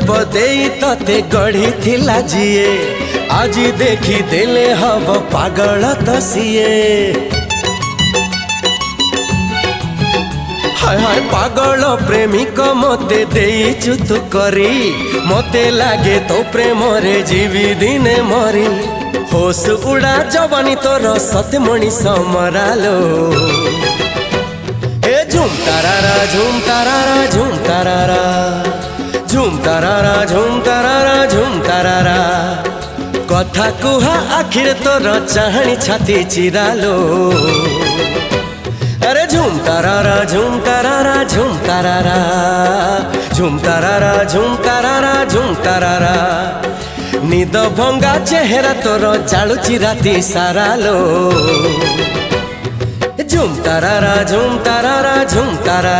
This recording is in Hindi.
रूप दे तते गढ़ी थिला जिए आज देखी देले हब पागल तो सिए। हाय हाय पागल प्रेमिक मते देइचु तू करी मते लागे तो प्रेम रे जीवी दिने मरी होश उड़ा जवानी तोर सत्य मनीष मरालो ए झुम तारारा झुम तारारा झुम तारारा झुम तारारा झुम तारारा झुम तारारा कथा कुहा आखिर तोर चाहनी छाती चिरालो अरे झुम तारारा झुम तारारा झुम तारारा झुम तारारा झुम तारारा झुम तारारा निद भंगा चेहरा तोर जालुची राती सारा लो झुम तारारा झुम तारारा झुम तारारा।